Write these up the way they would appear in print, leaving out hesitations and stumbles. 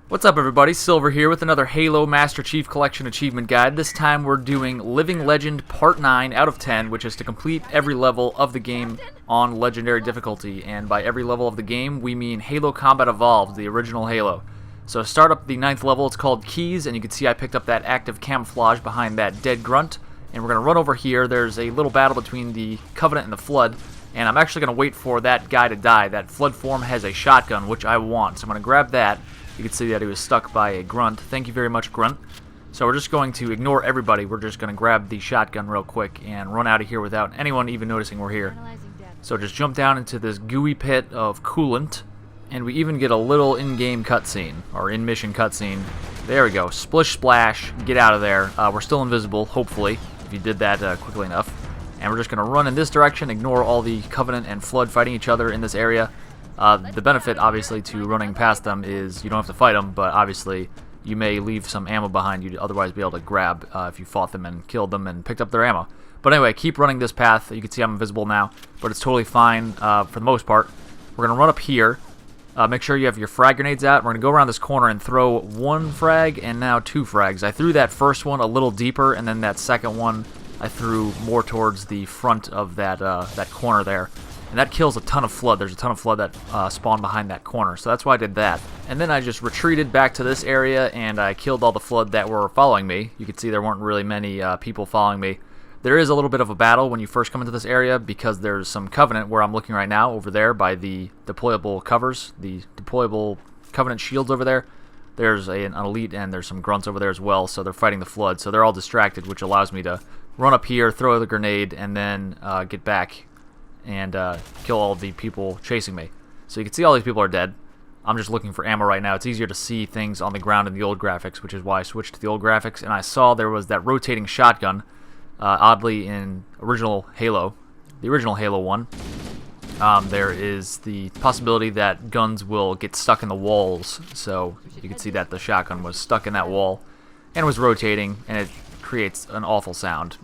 What's up, everybody? Silver here with another Halo Master Chief Collection Achievement Guide. This time we're doing Living Legend Part 9 out of 10, which is to complete every level of the game on Legendary difficulty. And by every level of the game, we mean Halo Combat Evolved, the original Halo. So to start up the 9th level, it's called Keys, and you can see I picked up that active camouflage behind that dead grunt. And we're going to run over here. There's a little battle between the Covenant and the Flood, and I'm actually going to wait for that guy to die. That Flood form has a shotgun, which I want, so I'm going to grab that. You can see that he was stuck by a grunt. Thank you very much, grunt. So we're just going to ignore everybody. We're just going to grab the shotgun real quick and run out of here without anyone even noticing we're here. So just jump down into this gooey pit of coolant, and we even get a little in-game cutscene, or in-mission cutscene. There we go. Splish splash. Get out of there. We're still invisible, hopefully, if you did that quickly enough. And we're just going to run in this direction, ignore all the Covenant and Flood fighting each other in this area. The benefit, obviously, to running past them is you don't have to fight them, but obviously you may leave some ammo behind you to otherwise be able to grab if you fought them and killed them and picked up their ammo. But anyway, keep running this path. You can see I'm invisible now, but it's totally fine for the most part. We're going to run up here. Make sure you have your frag grenades out. We're going to go around this corner and throw one frag and now two frags. I threw that first one a little deeper, and then that second one I threw more towards the front of that, that corner there. And that kills a ton of Flood. There's a ton of Flood that spawned behind that corner, so that's why I did that. And then I just retreated back to this area, and I killed all the Flood that were following me. You can see there weren't really many people following me. There is a little bit of a battle when you first come into this area, because there's some Covenant where I'm looking right now, over there by the deployable covers, the deployable Covenant shields over there. There's an elite, and there's some grunts over there as well, so they're fighting the Flood. So they're all distracted, which allows me to run up here, throw the grenade, and then get back and kill all the people chasing me. So you can see all these people are dead. I'm just looking for ammo right now. It's easier to see things on the ground in the old graphics, which is why I switched to the old graphics. And I saw there was that rotating shotgun, oddly in original Halo, the original Halo 1. There is the possibility that guns will get stuck in the walls. So you can see that the shotgun was stuck in that wall and was rotating, and it creates an awful sound.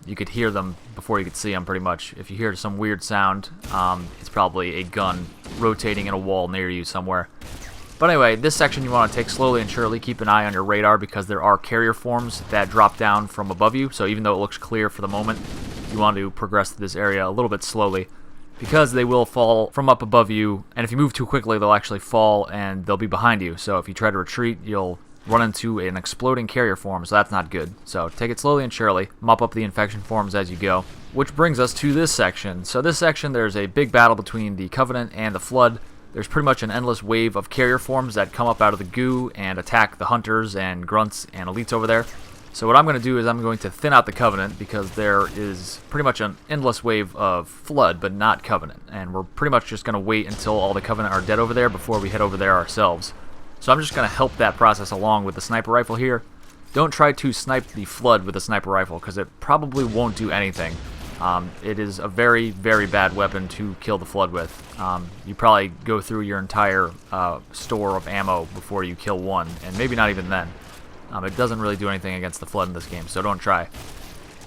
You could hear them before you could see them, pretty much. If you hear some weird sound, it's probably a gun rotating in a wall near you somewhere. But anyway, this section you want to take slowly and surely. Keep an eye on your radar, because there are carrier forms that drop down from above you. So even though it looks clear for the moment, you want to progress through this area a little bit slowly, because they will fall from up above you, and if you move too quickly, they'll actually fall and they'll be behind you. So if you try to retreat, you'll run into an exploding carrier form, so that's not good. So take it slowly and surely, mop up the infection forms as you go. Which brings us to this section. So this section, there's a big battle between the Covenant and the Flood. There's pretty much an endless wave of carrier forms that come up out of the goo and attack the hunters and grunts and elites over there. So what I'm going to do is I'm going to thin out the Covenant, because there is pretty much an endless wave of Flood, but not Covenant. And we're pretty much just going to wait until all the Covenant are dead over there before we head over there ourselves. So I'm just going to help that process along with the sniper rifle here. Don't try to snipe the Flood with a sniper rifle, because it probably won't do anything. It is a very, very bad weapon to kill the Flood with. You probably go through your entire store of ammo before you kill one, and maybe not even then. It doesn't really do anything against the Flood in this game, so don't try.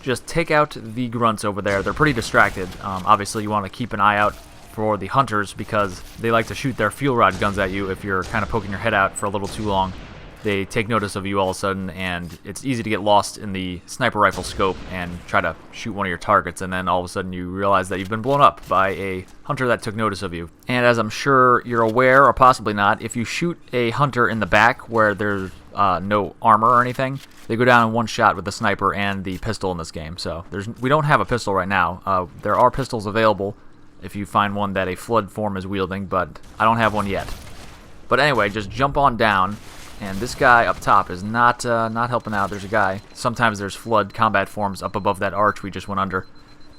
Just take out the grunts over there. They're pretty distracted. Obviously, you want to keep an eye out for the hunters, because they like to shoot their fuel rod guns at you if you're kind of poking your head out for a little too long. They take notice of you all of a sudden, and it's easy to get lost in the sniper rifle scope and try to shoot one of your targets, and then all of a sudden you realize that you've been blown up by a hunter that took notice of you. And as I'm sure you're aware, or possibly not, if you shoot a hunter in the back where there's no armor or anything, they go down in one shot with the sniper and the pistol in this game. So we don't have a pistol right now. There are pistols available if you find one that a Flood form is wielding, but I don't have one yet. But anyway, just jump on down, and this guy up top is not helping out. There's a guy. Sometimes there's Flood combat forms up above that arch we just went under,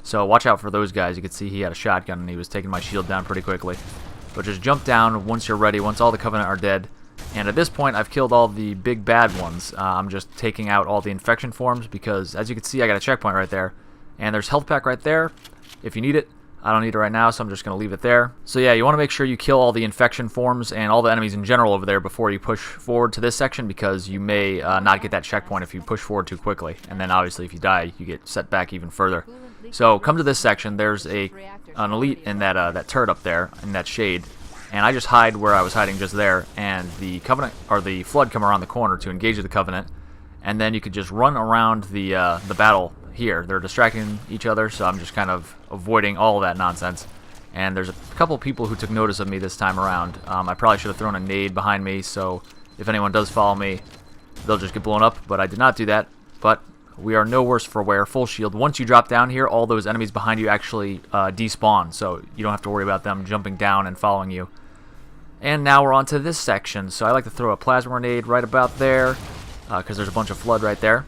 so watch out for those guys. You can see he had a shotgun, and he was taking my shield down pretty quickly. But just jump down once you're ready, once all the Covenant are dead. And at this point, I've killed all the big bad ones. I'm just taking out all the infection forms, because as you can see, I got a checkpoint right there, and there's health pack right there if you need it. I don't need it right now, so I'm just going to leave it there. So yeah, you want to make sure you kill all the infection forms and all the enemies in general over there before you push forward to this section, because you may not get that checkpoint if you push forward too quickly. And then obviously if you die, you get set back even further. So come to this section. There's an elite in that turret up there, in that shade. And I just hide where I was hiding just there, and the Covenant or the Flood come around the corner to engage the Covenant, and then you could just run around the battle here. They're distracting each other, so I'm just kind of avoiding all of that nonsense. And there's a couple people who took notice of me this time around. I probably should have thrown a nade behind me, so if anyone does follow me, they'll just get blown up, but I did not do that. But we are no worse for wear. Full shield. Once you drop down here, all those enemies behind you actually despawn, so you don't have to worry about them jumping down and following you. And now we're on to this section. So I like to throw a plasma grenade right about there, because there's a bunch of Flood right there.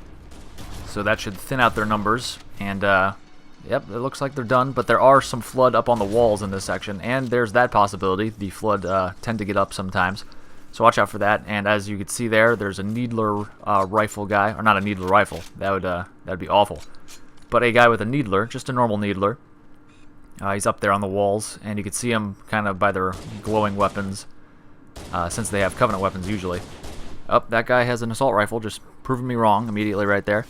So that should thin out their numbers. And yep, it looks like they're done. But there are some Flood up on the walls in this section, and there's that possibility. The Flood tend to get up sometimes. So watch out for that. And as you can see there, there's a Needler rifle guy, or not a Needler rifle. That'd be awful. But a guy with a Needler, just a normal Needler. He's up there on the walls, and you can see him kind of by their glowing weapons, since they have Covenant weapons usually. Oh, that guy has an assault rifle, just proving me wrong immediately right there.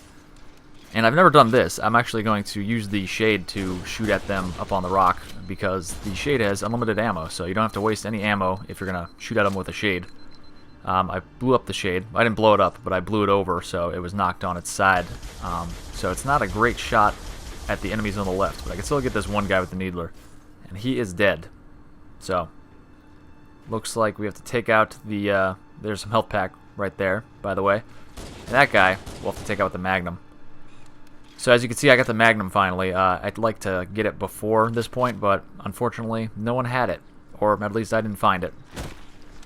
And I've never done this. I'm actually going to use the Shade to shoot at them up on the rock, because the Shade has unlimited ammo, so you don't have to waste any ammo if you're going to shoot at them with a Shade. I blew up the Shade. I didn't blow it up, but I blew it over, so it was knocked on its side. So it's not a great shot at the enemies on the left, but I can still get this one guy with the Needler, and he is dead. So looks like we have to take out the there's some health pack right there, by the way, and that guy we'll have to take out with the Magnum. So as you can see, I got the Magnum finally. I'd like to get it before this point, but unfortunately no one had it, or at least I didn't find it.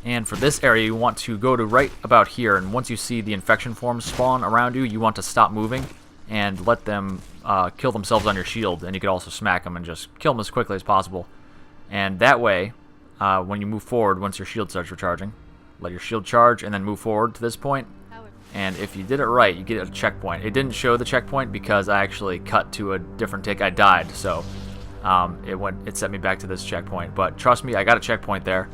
And for this area, you want to go to right about here, and once you see the infection forms spawn around you, you want to stop moving and let them kill themselves on your shield, and you could also smack them and just kill them as quickly as possible. And that way, when you move forward, once your shield starts recharging, let your shield charge and then move forward to this point. And if you did it right, you get a checkpoint. It didn't show the checkpoint because I actually cut to a different take. I died, so it set me back to this checkpoint. But trust me, I got a checkpoint there.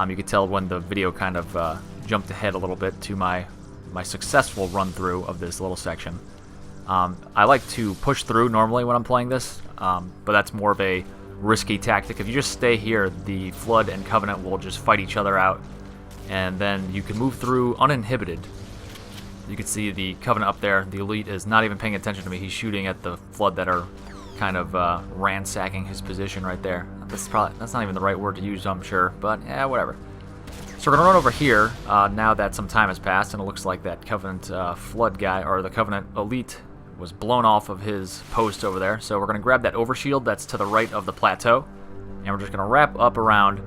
You could tell when the video kind of jumped ahead a little bit to my successful run through of this little section. I like to push through normally when I'm playing this, but that's more of a risky tactic. If you just stay here, the Flood and Covenant will just fight each other out, and then you can move through uninhibited. You can see the Covenant up there. The Elite is not even paying attention to me. He's shooting at the Flood that are kind of ransacking his position right there. That's not even the right word to use, I'm sure, but yeah, whatever. So we're going to run over here now that some time has passed, and it looks like that Covenant Flood guy, or the Covenant Elite, was blown off of his post over there. So we're going to grab that overshield that's to the right of the plateau, and we're just going to wrap up around.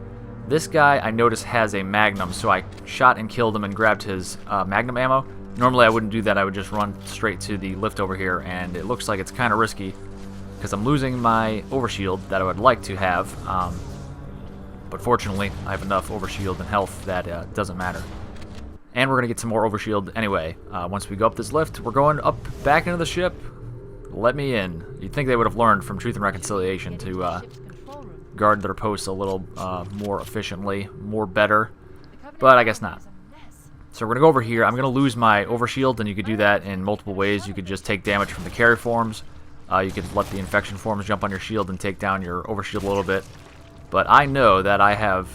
This guy I noticed has a Magnum, so I shot and killed him and grabbed his Magnum ammo. Normally I wouldn't do that. I would just run straight to the lift over here, and it looks like it's kind of risky because I'm losing my overshield that I would like to have. But fortunately, I have enough overshield and health that it doesn't matter. And we're going to get some more overshield anyway. Once we go up this lift, we're going up back into the ship. Let me in. You'd think they would have learned from Truth and Reconciliation to guard their posts a little more efficiently, more better. But I guess not. So we're going to go over here. I'm going to lose my overshield, and you could do that in multiple ways. You could just take damage from the carry forms. You could let the infection forms jump on your shield and take down your overshield a little bit. But I know that I have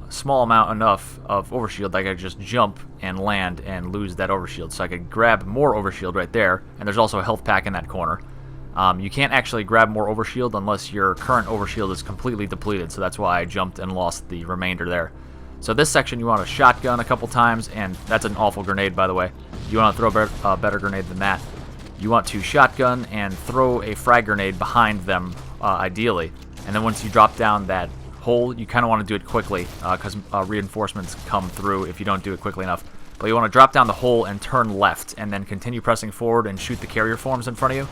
a small amount enough of overshield that I could just jump and land and lose that overshield. So I could grab more overshield right there, and there's also a health pack in that corner. You can't actually grab more overshield unless your current overshield is completely depleted, so that's why I jumped and lost the remainder there. So this section you want to shotgun a couple times, and that's an awful grenade, by the way. You want to throw a better grenade than that. You want to shotgun and throw a frag grenade behind them, ideally. And then once you drop down that hole, you kind of want to do it quickly, because reinforcements come through if you don't do it quickly enough. But you want to drop down the hole and turn left, and then continue pressing forward and shoot the carrier forms in front of you.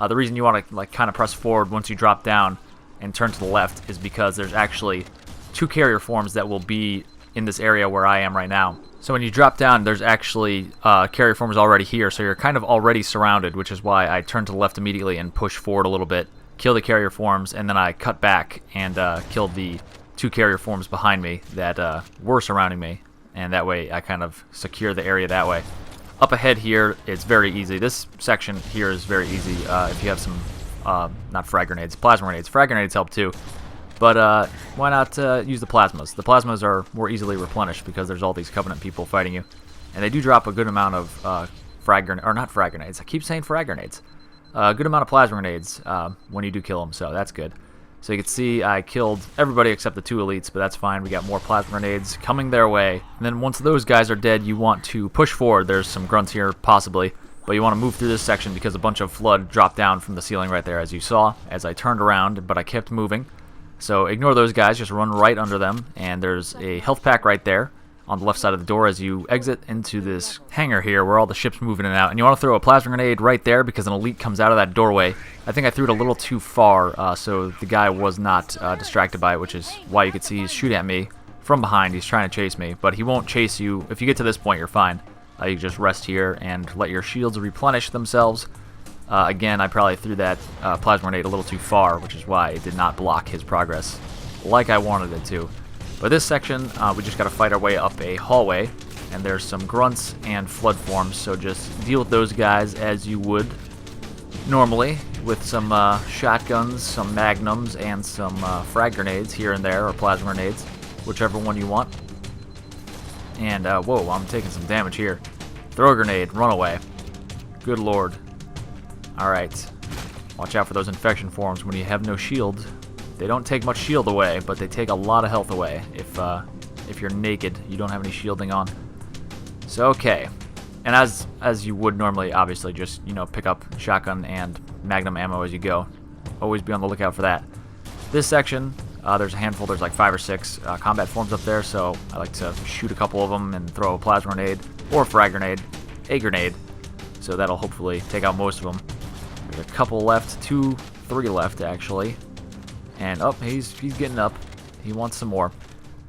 The reason you want to kind of press forward once you drop down and turn to the left is because there's actually 2 carrier forms that will be in this area where I am right now. So when you drop down, there's actually carrier forms already here, so you're kind of already surrounded, which is why I turned to the left immediately and pushed forward a little bit, kill the carrier forms, and then I cut back and killed the 2 carrier forms behind me that were surrounding me, and that way I kind of secure the area that way. Up ahead here, it's very easy. This section here is very easy if you have some, not frag grenades, plasma grenades. Frag grenades help too. But why not use the plasmas? The plasmas are more easily replenished because there's all these Covenant people fighting you. And they do drop a good amount of frag grenades, or not frag grenades, I keep saying frag grenades. A good amount of plasma grenades when you do kill them, so that's good. So you can see I killed everybody except the 2 elites, but that's fine. We got more plasma grenades coming their way. And then once those guys are dead, you want to push forward. There's some grunts here, possibly. But you want to move through this section because a bunch of flood dropped down from the ceiling right there, as you saw, as I turned around, but I kept moving. So ignore those guys, just run right under them. And there's a health pack right there on the left side of the door as you exit into this hangar here where all the ships moving in and out. And you want to throw a plasma grenade right there because an elite comes out of that doorway. I think I threw it a little too far, so the guy was not distracted by it, which is why you could see he's shooting at me from behind. He's trying to chase me, but he won't chase you. If you get to this point, you're fine. You just rest here and let your shields replenish themselves. Again, I probably threw that plasma grenade a little too far, which is why it did not block his progress like I wanted it to. But this section, we just got to fight our way up a hallway, and there's some grunts and flood forms, so just deal with those guys as you would normally, with some shotguns, some magnums, and some frag grenades here and there, or plasma grenades, whichever one you want. And, whoa, I'm taking some damage here. Throw a grenade, run away. Good lord. Alright, watch out for those infection forms when you have no shield. They don't take much shield away, but they take a lot of health away if you're naked, you don't have any shielding on. So, okay. And as you would normally, obviously, just, you know, pick up shotgun and magnum ammo as you go. Always be on the lookout for that. This section, there's a handful, there's like 5 or 6 combat forms up there, so I like to shoot a couple of them and throw a plasma grenade or a frag grenade, a grenade. So that'll hopefully take out most of them. There's a couple left, 2, 3 left, actually. And he's getting up. He wants some more.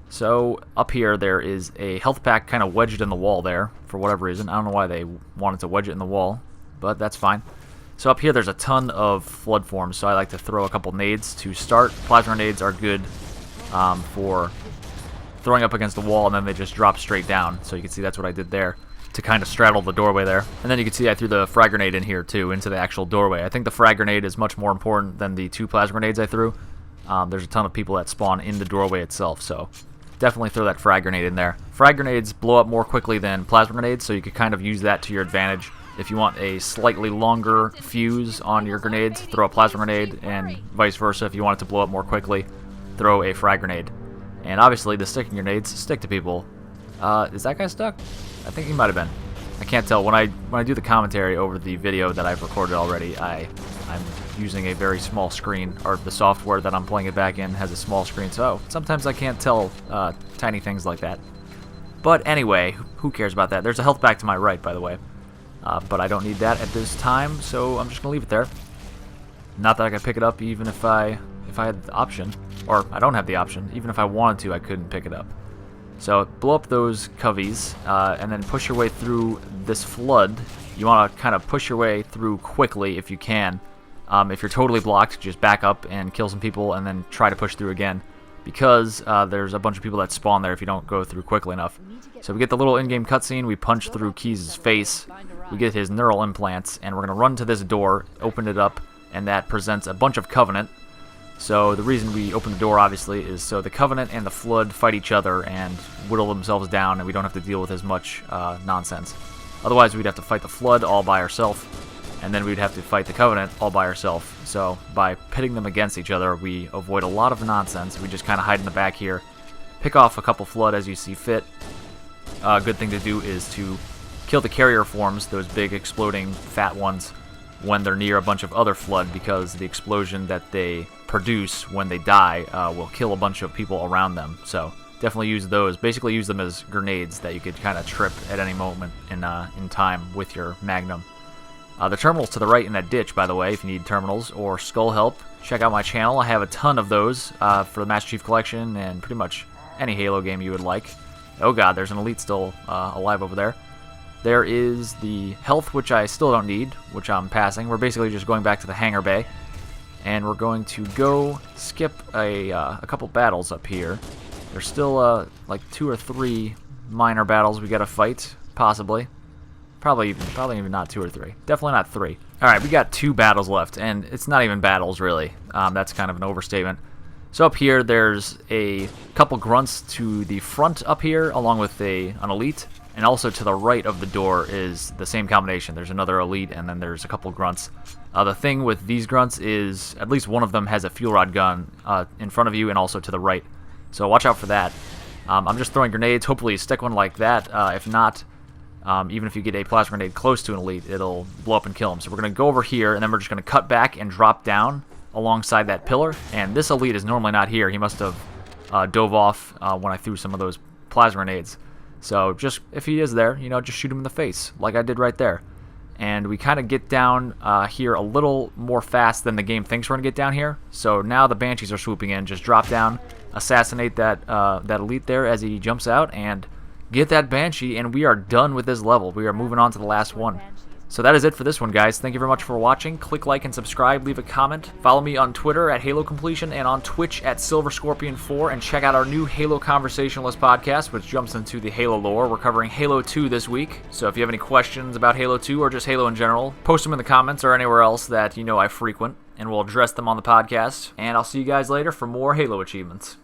So up here there is a health pack kind of wedged in the wall there for whatever reason. I don't know why they wanted to wedge it in the wall, but that's fine. So up here there's a ton of flood forms, so I like to throw a couple nades to start. Plasma grenades are good for throwing up against the wall, and then they just drop straight down. So you can see that's what I did there to kind of straddle the doorway there. And then you can see I threw the frag grenade in here too, into the actual doorway. I think the frag grenade is much more important than the 2 plasma grenades I threw. There's a ton of people that spawn in the doorway itself, so definitely throw that frag grenade in there. Frag grenades blow up more quickly than plasma grenades, so you could kind of use that to your advantage. If you want a slightly longer fuse on your grenades, throw a plasma grenade, and vice versa. If you want it to blow up more quickly, throw a frag grenade. And obviously the sticking grenades stick to people. Is that guy stuck? I think he might have been. I can't tell. When I do the commentary over the video that I've recorded already, I'm using a very small screen, or the software that I'm playing it back in has a small screen, so sometimes I can't tell tiny things like that. But anyway, who cares about that? There's a health pack to my right, by the way. But I don't need that at this time, so I'm just going to leave it there. Not that I could pick it up even if I had the option. Or, I don't have the option. Even if I wanted to, I couldn't pick it up. So, blow up those coveys, and then push your way through this flood. You want to kind of push your way through quickly if you can. If you're totally blocked, just back up and kill some people, and then try to push through again. Because there's a bunch of people that spawn there if you don't go through quickly enough. So we get the little in-game cutscene, we punch through Keyes' face, we get his neural implants, and we're going to run to this door, open it up, and that presents a bunch of Covenant. So the reason we open the door, obviously, is so the Covenant and the Flood fight each other and whittle themselves down, and we don't have to deal with as much nonsense. Otherwise, we'd have to fight the Flood all by ourselves, and then we'd have to fight the Covenant all by ourselves. So by pitting them against each other, we avoid a lot of nonsense. We just kind of hide in the back here, pick off a couple Flood as you see fit. A good thing to do is to kill the carrier forms, those big exploding fat ones, when they're near a bunch of other Flood, because the explosion that they produce when they die will kill a bunch of people around them. So definitely use those. Basically use them as grenades that you could kind of trip at any moment in time with your Magnum. The terminal's to the right in that ditch, by the way, if you need terminals or skull help. Check out my channel. I have a ton of those for the Master Chief Collection and pretty much any Halo game you would like. Oh god, there's an elite still alive over there. There is the health, which I still don't need, which I'm passing. We're basically just going back to the hangar bay. And we're going to go skip a couple battles up here. There's still like 2 or 3 minor battles we gotta fight, possibly. Probably even not 2 or 3. Definitely not 3. Alright, we got 2 battles left, and it's not even battles, really. That's kind of an overstatement. So up here, there's a couple grunts to the front up here, along with an elite. And also to the right of the door is the same combination. There's another elite, and then there's a couple grunts. The thing with these grunts is at least one of them has a fuel rod gun in front of you and also to the right. So watch out for that. I'm just throwing grenades. Hopefully you stick one like that. If not, even if you get a plasma grenade close to an elite, it'll blow up and kill him. So we're going to go over here, and then we're just going to cut back and drop down alongside that pillar. And this elite is normally not here. He must have dove off when I threw some of those plasma grenades. So just, if he is there, you know, just shoot him in the face, like I did right there. And we kind of get down here a little more fast than the game thinks we're going to get down here. So now the Banshees are swooping in. Just drop down, assassinate that elite there as he jumps out, and get that Banshee, and we are done with this level. We are moving on to the last one. So that is it for this one, guys. Thank you very much for watching. Click like and subscribe. Leave a comment. Follow me on Twitter at HaloCompletion and on Twitch at SilverScorpion4. And check out our new Halo Conversationalist podcast, which jumps into the Halo lore. We're covering Halo 2 this week. So if you have any questions about Halo 2 or just Halo in general, post them in the comments or anywhere else that you know I frequent, and we'll address them on the podcast. And I'll see you guys later for more Halo achievements.